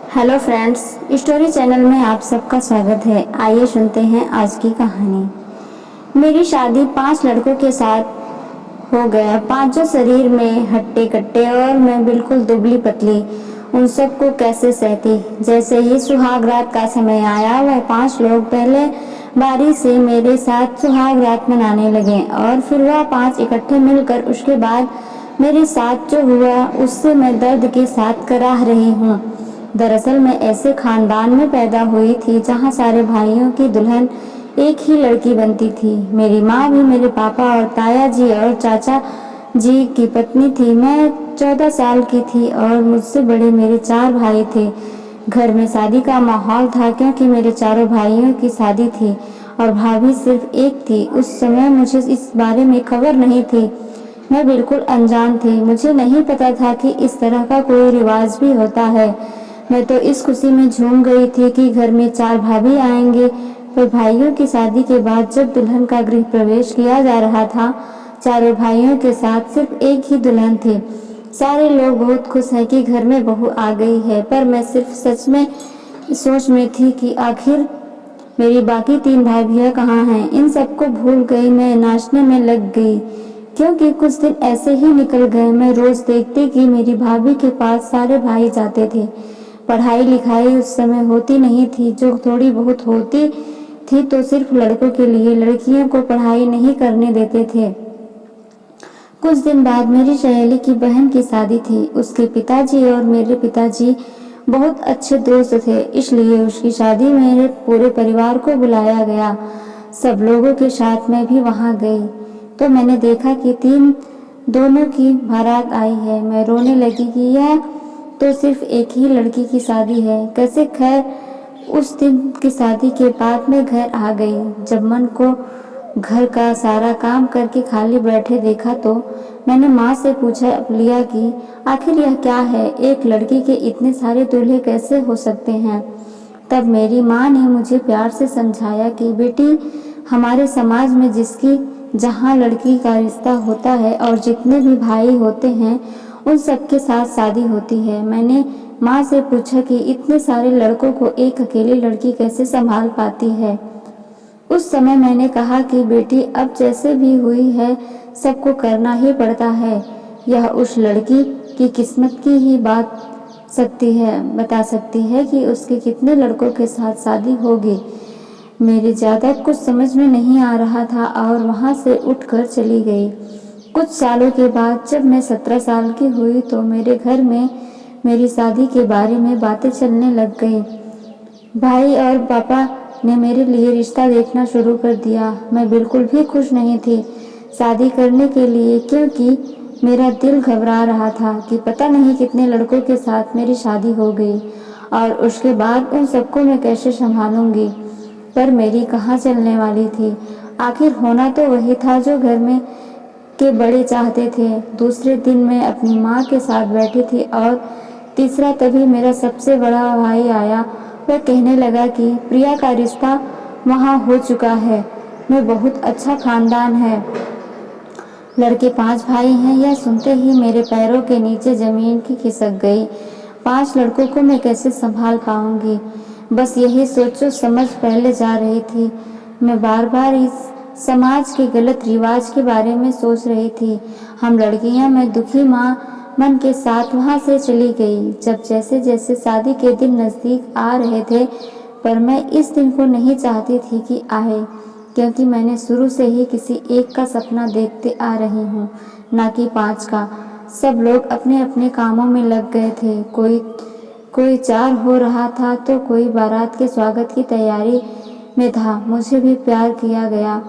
Hello friends, story channel में आप सबका स्वागत है। आइए सुनते हैं आज की कहानी। मेरी शादी 5 लड़कों के साथ हो गया। पांचों शरीर में हट्टे कट्टे और मैं बिल्कुल दुबली पतली। उन सबको कैसे सहती। जैसे ही सुहाग रात का समय आया, वह 5 लोग पहले बारी से मेरे साथ सुहाग रात मनाने लगे और फिर वह 5 इकट्ठे मिलकर उसके बाद मेरे साथ जो हुआ उससे मैं दर्द के साथ कराह रही हूँ। दरअसल मैं ऐसे खानदान में पैदा हुई थी जहाँ सारे भाइयों की दुल्हन एक ही लड़की बनती थी। मेरी माँ भी मेरे पापा और ताया जी और चाचा जी की पत्नी थी। मैं 14 साल की थी और मुझसे बड़े मेरे 4 भाई थे। घर में शादी का माहौल था क्योंकि मेरे चारों भाइयों की शादी थी और भाभी सिर्फ एक थी। उस समय मुझे इस बारे में खबर नहीं थी। मैं बिल्कुल अनजान थी। मुझे नहीं पता था कि इस तरह का कोई रिवाज भी होता है। मैं तो इस खुशी में झूम गई थी कि घर में 4 भाभी आएंगे। पर भाइयों की शादी के बाद जब दुल्हन का गृह प्रवेश किया जा रहा था, चारों भाइयों के साथ सिर्फ एक ही दुल्हन थी। सारे लोग बहुत खुश हैं कि घर में बहू आ गई है, पर मैं सिर्फ सच में सोच में थी कि आखिर मेरी बाकी 3 भाभियां कहाँ हैं। इन सबको भूल गई। मैं नाचने में लग गई क्योंकि कुछ दिन ऐसे ही निकल गए। मैं रोज देखती कि मेरी भाभी के पास सारे भाई जाते थे। पढ़ाई लिखाई उस समय होती नहीं थी, जो थोड़ी बहुत होती थी तो सिर्फ लड़कों के लिए। लड़कियों को पढ़ाई नहीं करने देते थे। कुछ दिन बाद मेरी सहेली की बहन की शादी थी। उसके पिताजी और मेरे पिताजी बहुत अच्छे दोस्त थे, इसलिए उसकी शादी में मेरे पूरे परिवार को बुलाया गया। सब लोगों के साथ मैं भी वहां गई तो मैंने देखा कि दोनों की बारात आई है। मैं रोने लगी कि यह तो सिर्फ एक ही लड़की की शादी है। कैसे खैर उस दिन की शादी के बाद मैं घर आ गई। जब मन को घर का सारा काम करके खाली बैठे देखा तो मैंने माँ से पूछा लिया कि आखिर यह क्या है, एक लड़की के इतने सारे दूल्हे कैसे हो सकते हैं। तब मेरी माँ ने मुझे प्यार से समझाया कि बेटी, हमारे समाज में जिसकी जहाँ लड़की का रिश्ता होता है और जितने भी भाई होते हैं उन सबके साथ शादी होती है। मैंने माँ से पूछा कि इतने सारे लड़कों को एक अकेली लड़की कैसे संभाल पाती है। उस समय मैंने कहा कि बेटी, अब जैसे भी हुई है सबको करना ही पड़ता है। यह उस लड़की की किस्मत की ही बता सकती है कि उसके कितने लड़कों के साथ शादी होगी। मेरे ज़्यादा कुछ समझ में नहीं आ रहा था और वहाँ से उठकर चली गई। कुछ सालों के बाद जब मैं 17 साल की हुई तो मेरे घर में मेरी शादी के बारे में बातें चलने लग गई। भाई और पापा ने मेरे लिए रिश्ता देखना शुरू कर दिया। मैं बिल्कुल भी खुश नहीं थी शादी करने के लिए, क्योंकि मेरा दिल घबरा रहा था कि पता नहीं कितने लड़कों के साथ मेरी शादी हो गई और उसके बाद उन सबको मैं कैसे संभालूंगी। पर मेरी कहाँ चलने वाली थी। आखिर होना तो वही था जो घर में के बड़े चाहते थे। दूसरे दिन मैं अपनी माँ के साथ बैठी थी और तीसरा तभी मेरा सबसे बड़ा भाई आया। वह कहने लगा कि प्रिया का रिश्ता वहाँ हो चुका है। मैं बहुत अच्छा खानदान है, लड़के 5 भाई हैं। यह सुनते ही मेरे पैरों के नीचे जमीन की खिसक गई। 5 लड़कों को मैं कैसे संभाल पाऊंगी, बस यही सोचो समझ पहले जा रही थी। मैं बार बार इस समाज के गलत रिवाज के बारे में सोच रही थी। हम लड़कियां, मैं दुखी माँ मन के साथ वहां से चली गई। जब जैसे जैसे शादी के दिन नजदीक आ रहे थे, पर मैं इस दिन को नहीं चाहती थी कि आए, क्योंकि मैंने शुरू से ही किसी एक का सपना देखते आ रही हूँ, ना कि 5 का। सब लोग अपने अपने कामों में लग गए थे। कोई चार हो रहा था तो कोई बारात के स्वागत की तैयारी में था। मुझे भी प्यार किया गया।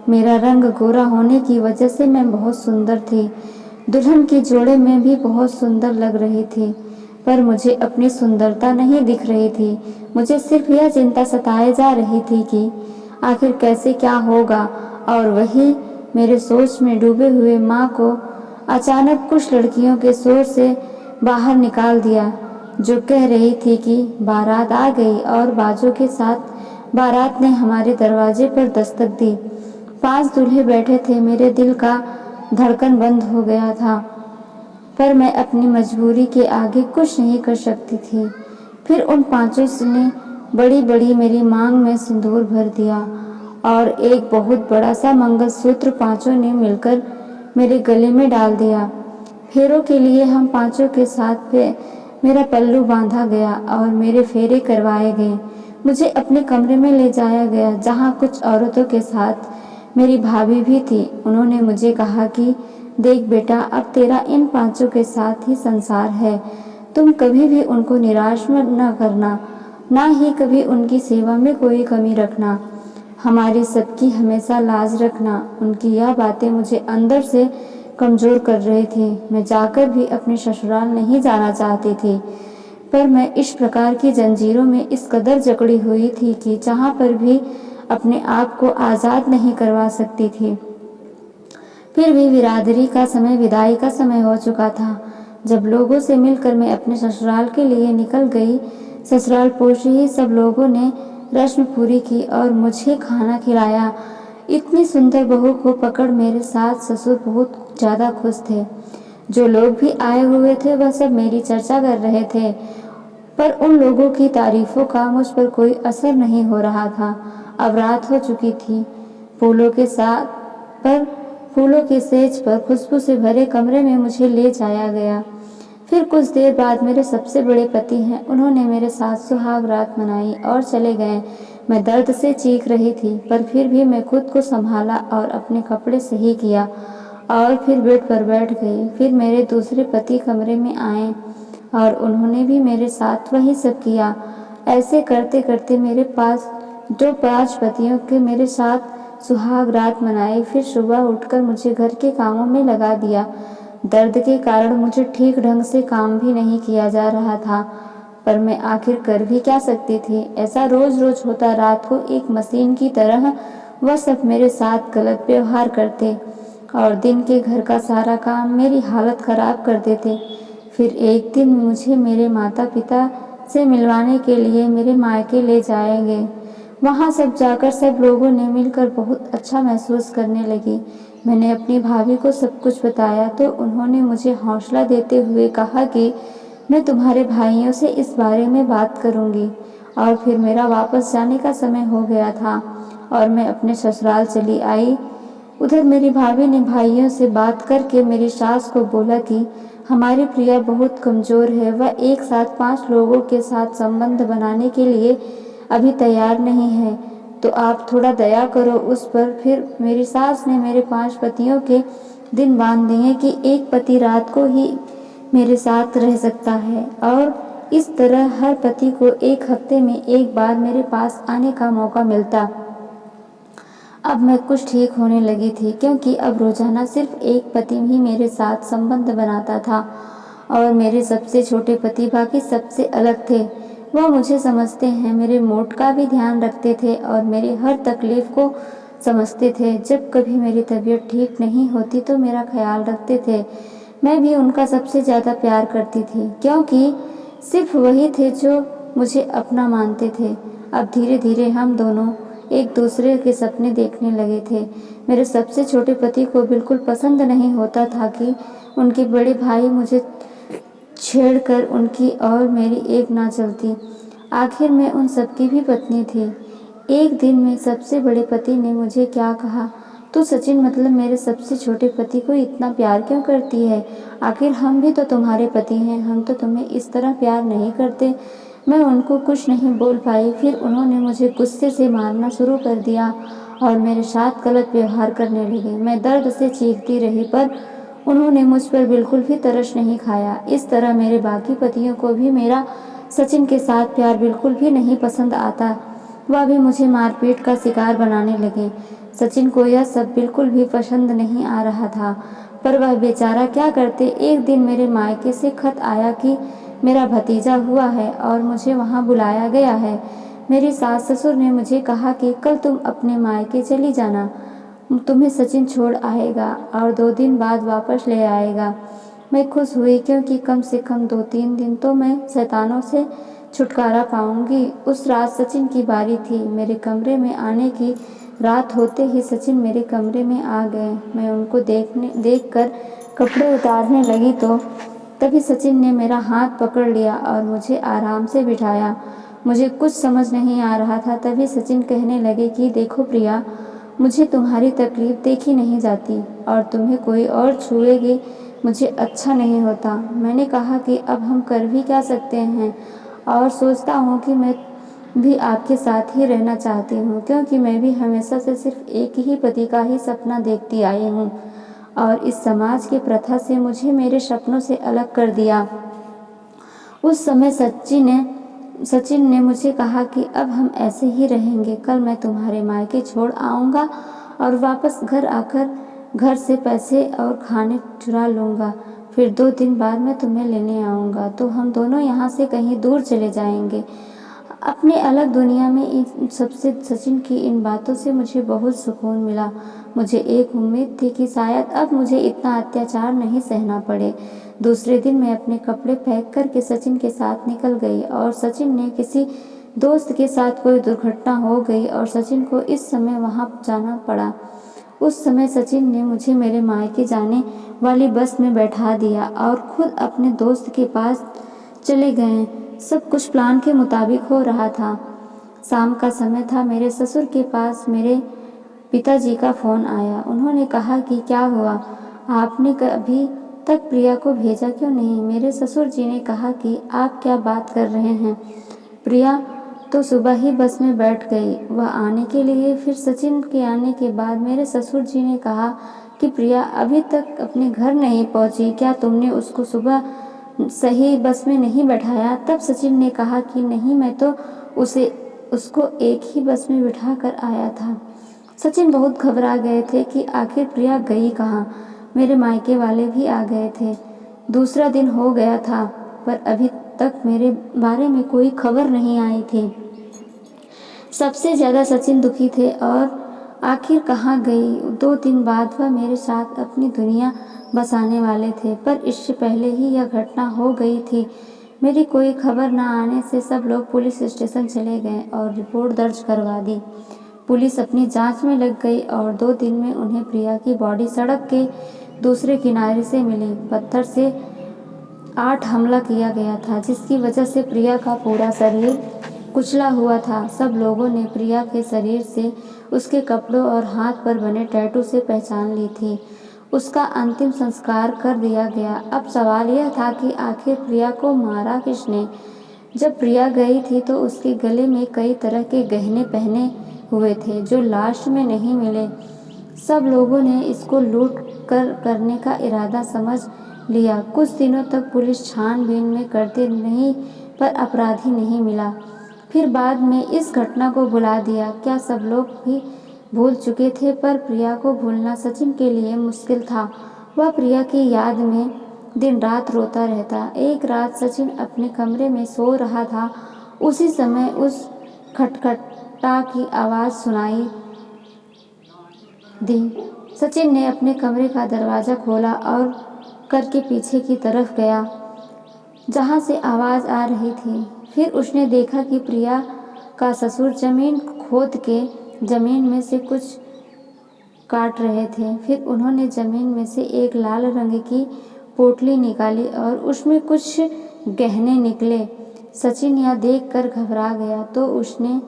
मेरा रंग गोरा होने की वजह से मैं बहुत सुंदर थी। दुल्हन की जोड़े में भी बहुत सुंदर लग रही थी, पर मुझे अपनी सुंदरता नहीं दिख रही थी। मुझे सिर्फ यह चिंता सताए जा रही थी कि आखिर कैसे क्या होगा। और वही मेरे सोच में डूबे हुए माँ को अचानक कुछ लड़कियों के शोर से बाहर निकाल दिया, जो कह रही थी कि बारात आ गई। और बाजों के साथ बारात ने हमारे दरवाजे पर दस्तक दी। 5 दूल्हे बैठे थे। मेरे दिल का धड़कन बंद हो गया था, पर मैं अपनी मजबूरी के आगे कुछ नहीं कर सकती थी, फिर उन पांचों ने बड़ी बड़ी मेरी मांग में सिंदूर भर दिया और एक बहुत बड़ा सा मंगलसूत्र पांचों ने मिलकर मेरे गले में डाल दिया। फेरों के लिए हम पांचों के साथ मेरा पल्लू बांधा गया और मेरे फेरे करवाए गए। मुझे अपने कमरे में ले जाया गया जहाँ कुछ औरतों के साथ मेरी भाभी भी थी। उन्होंने मुझे कहा कि देख बेटा, अब तेरा इन पांचों के साथ ही संसार है, तुम कभी भी उनको निराश न करना, ना ही कभी उनकी सेवा में कोई कमी रखना, हमारी सबकी हमेशा लाज रखना। उनकी यह बातें मुझे अंदर से कमज़ोर कर रही थी। मैं जाकर भी अपने ससुराल नहीं जाना चाहती थी, पर मैं इस प्रकार की जंजीरों में इस कदर जकड़ी हुई थी कि जहाँ पर भी अपने आप को आज़ाद नहीं करवा सकती थी। फिर भी बिरादरी का समय, विदाई का समय हो चुका था। जब लोगों से मिलकर मैं अपने ससुराल के लिए निकल गई, ससुराल पहुंची ही सब लोगों ने रस्म पूरी की और मुझे खाना खिलाया। इतनी सुंदर बहू को पकड़ मेरे सास ससुर बहुत ज़्यादा खुश थे। जो लोग भी आए हुए थे वह सब मेरी चर्चा कर रहे थे, पर उन लोगों की तारीफों का मुझ पर कोई असर नहीं हो रहा था। अब रात हो चुकी थी। फूलों के सेज पर खुशबू से भरे कमरे में मुझे ले जाया गया। फिर कुछ देर बाद मेरे सबसे बड़े पति हैं, उन्होंने मेरे साथ सुहाग रात मनाई और चले गए। मैं दर्द से चीख रही थी, पर फिर भी मैं खुद को संभाला और अपने कपड़े सही किया और फिर बेड पर बैठ गई। फिर मेरे दूसरे पति कमरे में आए और उन्होंने भी मेरे साथ वही सब किया। ऐसे करते करते मेरे पास 5 पतियों के मेरे साथ सुहाग रात मनाई। फिर सुबह उठकर मुझे घर के कामों में लगा दिया। दर्द के कारण मुझे ठीक ढंग से काम भी नहीं किया जा रहा था, पर मैं आखिर कर भी क्या सकती थी। ऐसा रोज रोज होता। रात को एक मशीन की तरह वह सब मेरे साथ गलत व्यवहार करते और दिन के घर का सारा काम मेरी हालत खराब कर देते। फिर एक दिन मुझे मेरे माता पिता से मिलवाने के लिए मेरे मायके ले जाएंगे। वहाँ सब जाकर सब लोगों ने मिलकर बहुत अच्छा महसूस करने लगी। मैंने अपनी भाभी को सब कुछ बताया तो उन्होंने मुझे हौसला देते हुए कहा कि मैं तुम्हारे भाइयों से इस बारे में बात करूँगी। और फिर मेरा वापस जाने का समय हो गया था और मैं अपने ससुराल चली आई। उधर मेरी भाभी ने भाइयों से बात करके मेरी सास को बोला कि हमारी प्रिया बहुत कमज़ोर है, वह एक साथ 5 लोगों के साथ संबंध बनाने के लिए अभी तैयार नहीं है, तो आप थोड़ा दया करो उस पर। फिर मेरी सास ने मेरे 5 पतियों के दिन बांध दिए कि एक पति रात को ही मेरे साथ रह सकता है और इस तरह हर पति को एक हफ्ते में एक बार मेरे पास आने का मौका मिलता। अब मैं कुछ ठीक होने लगी थी, क्योंकि अब रोजाना सिर्फ एक पति ही मेरे साथ संबंध बनाता था और मेरे सबसे छोटे पति बाकी सबसे अलग थे। वह मुझे समझते हैं, मेरे मूड का भी ध्यान रखते थे और मेरी हर तकलीफ को समझते थे। जब कभी मेरी तबीयत ठीक नहीं होती तो मेरा ख्याल रखते थे। मैं भी उनका सबसे ज़्यादा प्यार करती थी, क्योंकि सिर्फ वही थे जो मुझे अपना मानते थे। अब धीरे धीरे हम दोनों एक दूसरे के सपने देखने लगे थे। मेरे सबसे छोटे पति को बिल्कुल पसंद नहीं होता था कि उनके बड़े भाई मुझे छेड़कर उनकी और मेरी एक ना चलती। आखिर मैं उन सबकी भी पत्नी थी। एक दिन में सबसे बड़े पति ने मुझे क्या कहा, तो सचिन मतलब मेरे सबसे छोटे पति को इतना प्यार क्यों करती है? आखिर हम भी तो तुम्हारे पति हैं, हम तो तुम्हें इस तरह प्यार नहीं करते। मैं उनको कुछ नहीं बोल पाई। फिर उन्होंने मुझे गुस्से से मारना शुरू कर दिया और मेरे साथ गलत व्यवहार करने लगे। मैं दर्द से चीखती रही, पर उन्होंने मुझ पर बिल्कुल भी तरस नहीं खाया। इस तरह मेरे बाकी पतियों को भी मेरा सचिन के साथ प्यार बिल्कुल भी नहीं पसंद आता। वह भी मुझे मारपीट का शिकार बनाने लगे। सचिन को यह सब बिल्कुल भी पसंद नहीं आ रहा था, पर वह बेचारा क्या करते। एक दिन मेरे मायके से खत आया कि मेरा भतीजा हुआ है और मुझे वहाँ बुलाया गया है। मेरी सास ससुर ने मुझे कहा कि कल तुम अपने मायके चली जाना, तुम्हें सचिन छोड़ आएगा और 2 दिन बाद वापस ले आएगा। मैं खुश हुई, क्योंकि कम से कम 2-3 दिन तो मैं शैतानों से छुटकारा पाऊंगी। उस रात सचिन की बारी थी। मेरे कमरे में आने की रात होते ही सचिन मेरे कमरे में आ गए। मैं उनको देखकर कपड़े उतारने लगी तो तभी सचिन ने मेरा हाथ पकड़ लिया और मुझे आराम से बिठाया। मुझे कुछ समझ नहीं आ रहा था। तभी सचिन कहने लगे कि देखो प्रिया, मुझे तुम्हारी तकलीफ देखी नहीं जाती और तुम्हें कोई और छुएगी मुझे अच्छा नहीं होता। मैंने कहा कि अब हम कर भी क्या सकते हैं, और सोचता हूँ कि मैं भी आपके साथ ही रहना चाहती हूँ, क्योंकि मैं भी हमेशा से सिर्फ एक ही पति का ही सपना देखती आई हूँ और इस समाज की प्रथा से मुझे मेरे सपनों से अलग कर दिया। उस समय सचिन ने मुझे कहा कि अब हम ऐसे ही रहेंगे। कल मैं तुम्हारे मायके छोड़ आऊँगा और वापस घर आकर घर से पैसे और खाने चुरा लूँगा। फिर 2 दिन बाद मैं तुम्हें लेने आऊँगा, तो हम दोनों यहाँ से कहीं दूर चले जाएंगे, अपने अलग दुनिया में। इन सबसे सचिन की इन बातों से मुझे बहुत सुकून मिला। मुझे एक उम्मीद थी कि शायद अब मुझे इतना अत्याचार नहीं सहना पड़े। दूसरे दिन मैं अपने कपड़े पैक करके सचिन के साथ निकल गई और सचिन ने किसी दोस्त के साथ कोई दुर्घटना हो गई और सचिन को इस समय वहाँ जाना पड़ा। उस समय सचिन ने मुझे मेरे मायके जाने वाली बस में बैठा दिया और खुद अपने दोस्त के पास चले गए। सब कुछ प्लान के मुताबिक हो रहा था। शाम का समय था। मेरे ससुर के पास मेरे पिताजी का फ़ोन आया। उन्होंने कहा कि क्या हुआ, आपने कभी तक प्रिया को भेजा क्यों नहीं? मेरे ससुर जी ने कहा कि आप क्या बात कर रहे हैं, प्रिया तो सुबह ही बस में बैठ गई वह आने के लिए। फिर सचिन के आने के बाद मेरे ससुर जी ने कहा कि प्रिया अभी तक अपने घर नहीं पहुंची, क्या तुमने उसको सुबह सही बस में नहीं बैठाया? तब सचिन ने कहा कि नहीं, मैं तो उसको एक ही बस में बिठा कर आया था। सचिन बहुत घबरा गए थे कि आखिर प्रिया गई कहाँ। मेरे मायके वाले भी आ गए थे। दूसरा दिन हो गया था पर अभी तक मेरे बारे में कोई खबर नहीं आई थी। सबसे ज़्यादा सचिन दुखी थे और आखिर कहाँ गई। 2 दिन बाद वह मेरे साथ अपनी दुनिया बसाने वाले थे, पर इससे पहले ही यह घटना हो गई थी। मेरी कोई खबर न आने से सब लोग पुलिस स्टेशन चले गए और रिपोर्ट दर्ज करवा दी। पुलिस अपनी जांच में लग गई और 2 दिन में उन्हें प्रिया की बॉडी सड़क के दूसरे किनारे से मिली। पत्थर से 8 हमला किया गया था, जिसकी वजह से प्रिया का पूरा शरीर कुचला हुआ था। सब लोगों ने प्रिया के शरीर से उसके कपड़ों और हाथ पर बने टैटू से पहचान ली थी। उसका अंतिम संस्कार कर दिया गया। अब सवाल यह था कि आखिर प्रिया को मारा किसने? जब प्रिया गई थी तो उसके गले में कई तरह के गहने पहने हुए थे जो लास्ट में नहीं मिले। सब लोगों ने इसको लूट करने का इरादा समझ लिया। कुछ दिनों तक पुलिस छानबीन में करती रही पर अपराधी नहीं मिला। फिर बाद में इस घटना को भुला दिया। क्या सब लोग भी भूल चुके थे, पर प्रिया को भूलना सचिन के लिए मुश्किल था। वह प्रिया की याद में दिन रात रोता रहता। एक रात सचिन अपने कमरे में सो रहा था। उसी समय उस खटखटा की आवाज़ सुनाई दी। सचिन ने अपने कमरे का दरवाज़ा खोला और करके पीछे की तरफ गया जहाँ से आवाज़ आ रही थी। फिर उसने देखा कि प्रिया का ससुर जमीन खोद के जमीन में से कुछ काट रहे थे। फिर उन्होंने जमीन में से एक लाल रंग की पोटली निकाली और उसमें कुछ गहने निकले। सचिन यह देखकर घबरा गया तो उसने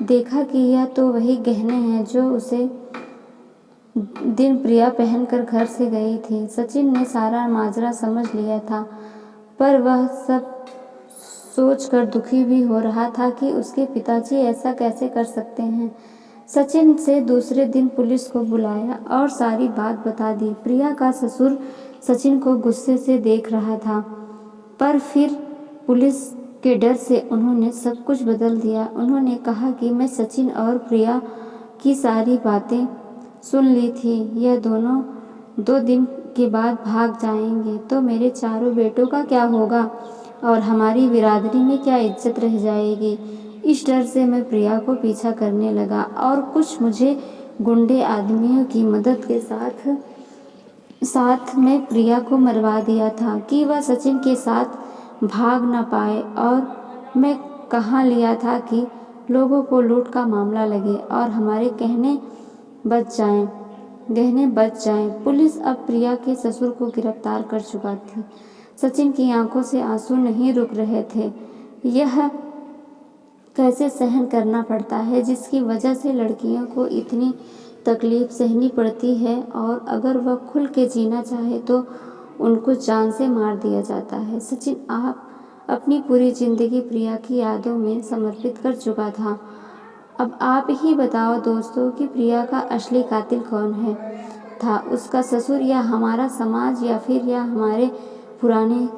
देखा कि यह तो वही गहने हैं जो उसे दिन प्रिया पहनकर घर से गई थी। सचिन ने सारा माजरा समझ लिया था, पर वह सब सोचकर दुखी भी हो रहा था कि उसके पिताजी ऐसा कैसे कर सकते हैं। सचिन से दूसरे दिन पुलिस को बुलाया और सारी बात बता दी। प्रिया का ससुर सचिन को गुस्से से देख रहा था, पर फिर पुलिस के डर से उन्होंने सब कुछ बदल दिया। उन्होंने कहा कि मैं सचिन और प्रिया की सारी बातें सुन ली थी। यह दोनों 2 दिन के बाद भाग जाएंगे तो मेरे चारों बेटों का क्या होगा और हमारी बिरादरी में क्या इज्जत रह जाएगी। इस डर से मैं प्रिया को पीछा करने लगा और कुछ मुझे गुंडे आदमियों की मदद के साथ में प्रिया को मरवा दिया था कि वह सचिन के साथ भाग न पाए। और मैं कहाँ लिया था कि लोगों को लूट का मामला लगे और हमारे गहने बच जाएं। पुलिस अब प्रिया के ससुर को गिरफ्तार कर चुका थी। सचिन की आंखों से आंसू नहीं रुक रहे थे। यह कैसे सहन करना पड़ता है जिसकी वजह से लड़कियों को इतनी तकलीफ सहनी पड़ती है, और अगर वह खुल के जीना चाहे तो उनको जान से मार दिया जाता है। सचिन आप अपनी पूरी जिंदगी प्रिया की यादों में समर्पित कर चुका था। अब आप ही बताओ दोस्तों कि प्रिया का असली कातिल कौन है था, उसका ससुर या हमारा समाज या फिर हमारे पुराने।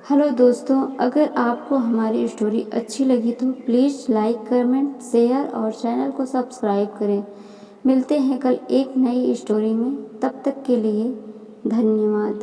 हेलो दोस्तों, अगर आपको हमारी स्टोरी अच्छी लगी तो प्लीज़ लाइक, कमेंट, शेयर और चैनल को सब्सक्राइब करें। मिलते हैं कल एक नई स्टोरी में, तब तक के लिए धन्यवाद।